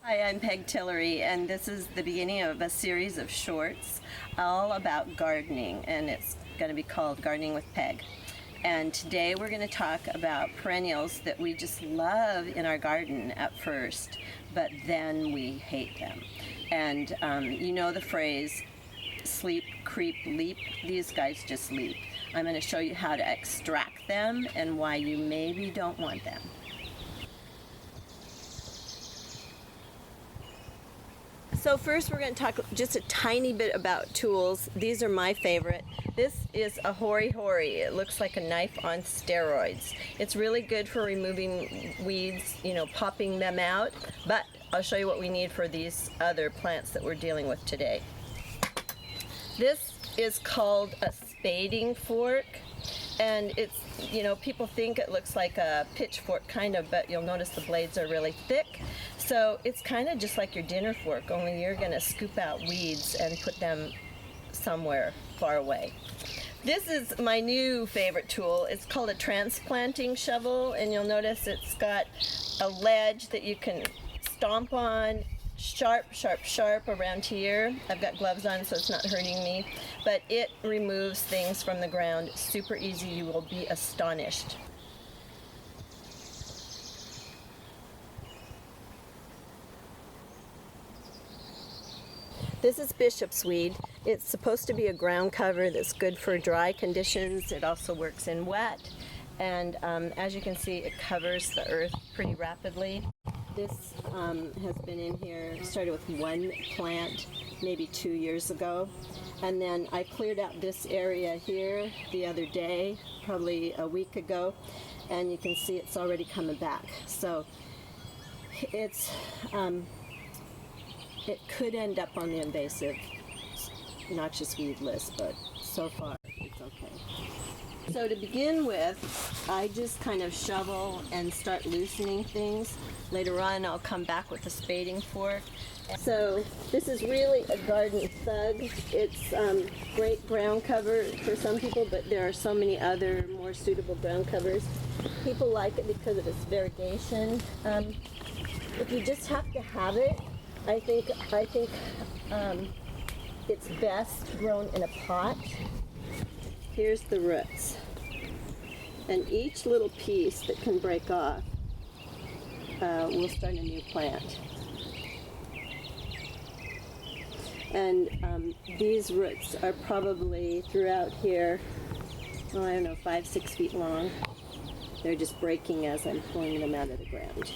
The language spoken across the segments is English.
Hi, I'm Peg Tillery, and this is the beginning of a series of shorts all about gardening, and it's going to be called Gardening with Peg. And today we're going to talk about perennials that we just love in our garden at first, but then we hate them. And you know the phrase, sleep, creep, leap. These guys just leap. I'm going to show you how to extract them and why you maybe don't want them. So first we're going to talk just a tiny bit about tools. These are my favorite. This is a hori hori. It looks like a knife on steroids. It's really good for removing weeds, popping them out, but I'll show you what we need for these other plants that we're dealing with today. This is called a spading fork, and it's, people think it looks like a pitchfork kind of, but you'll notice the blades are really thick. So it's kind of just like your dinner fork, only you're going to scoop out weeds and put them somewhere far away. This is my new favorite tool. It's called a transplanting shovel, and you'll notice it's got a ledge that you can stomp on, sharp, sharp, sharp around here. I've got gloves on so it's not hurting me, but it removes things from the ground super easy. You will be astonished. This is bishop's weed. It's supposed to be a ground cover that's good for dry conditions. It also works in wet, and as you can see, it covers the earth pretty rapidly. This has been in here, started with one plant maybe 2 years ago, and then I cleared out this area here the other day, probably a week ago, and you can see it's already coming back. So it's it could end up on the invasive noxious weed list, but so far it's okay. So to begin with, I just kind of shovel and start loosening things. Later on I'll come back with a spading fork. So this is really a garden thug. It's great ground cover for some people, but there are so many other more suitable ground covers. People like it because of its variegation. If you just have to have it, I think it's best grown in a pot. Here's the roots. And each little piece that can break off will start a new plant. And these roots are probably throughout here, I don't know, 5-6 feet long. They're just breaking as I'm pulling them out of the ground.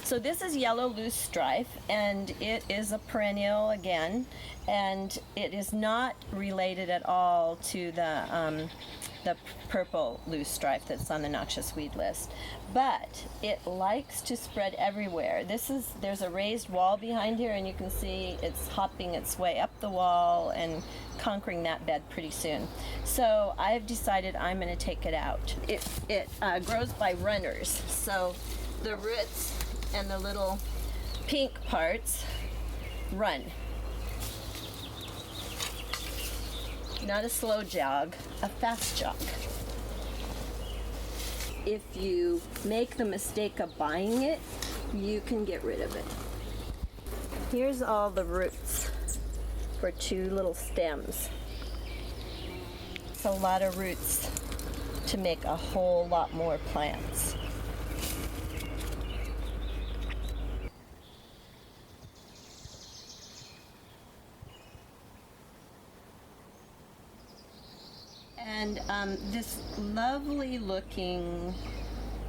So this is yellow loose strife, and it is a perennial again, and it is not related at all to the purple loose strife that's on the noxious weed list, but it likes to spread everywhere. There's a raised wall behind here, and you can see it's hopping its way up the wall and conquering that bed pretty soon. So I've decided I'm going to take it out. It grows by runners, so the roots and the little pink parts run. Not a slow jog, a fast jog. If you make the mistake of buying it, you can get rid of it. Here's all the roots for 2 little stems. It's a lot of roots to make a whole lot more plants. And this lovely looking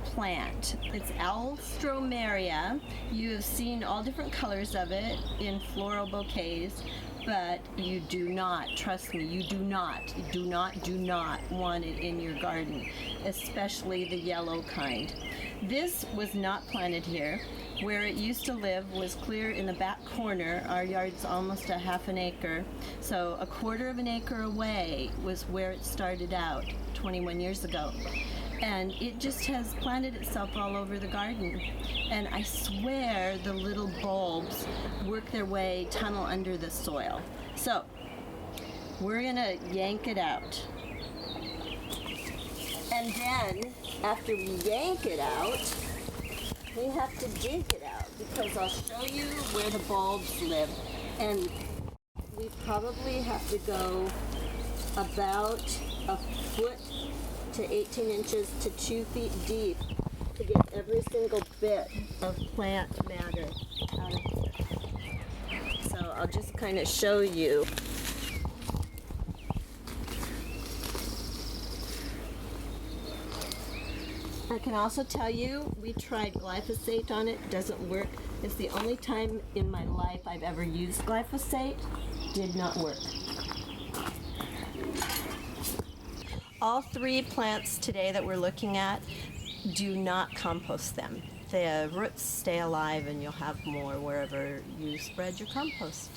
plant, it's Alstromeria. You have seen all different colors of it in floral bouquets, but you do not, trust me, you do not want it in your garden, especially the yellow kind. This was not planted here. Where it used to live was clear in the back corner. Our yard's almost a half an acre, so a quarter of an acre away was where it started out 21 years ago. And it just has planted itself all over the garden. And I swear the little bulbs work their way, tunnel under the soil. So we're gonna yank it out. And then, after we yank it out, we have to dig it out because I'll show you where the bulbs live. And we probably have to go about a foot to 18 inches to 2 feet deep to get every single bit of plant matter out of here. So I'll just kind of show you. I can also tell you we tried glyphosate on it. It doesn't work. It's the only time in my life I've ever used glyphosate. Did not work. All 3 plants today that we're looking at, do not compost them. The roots stay alive and you'll have more wherever you spread your compost.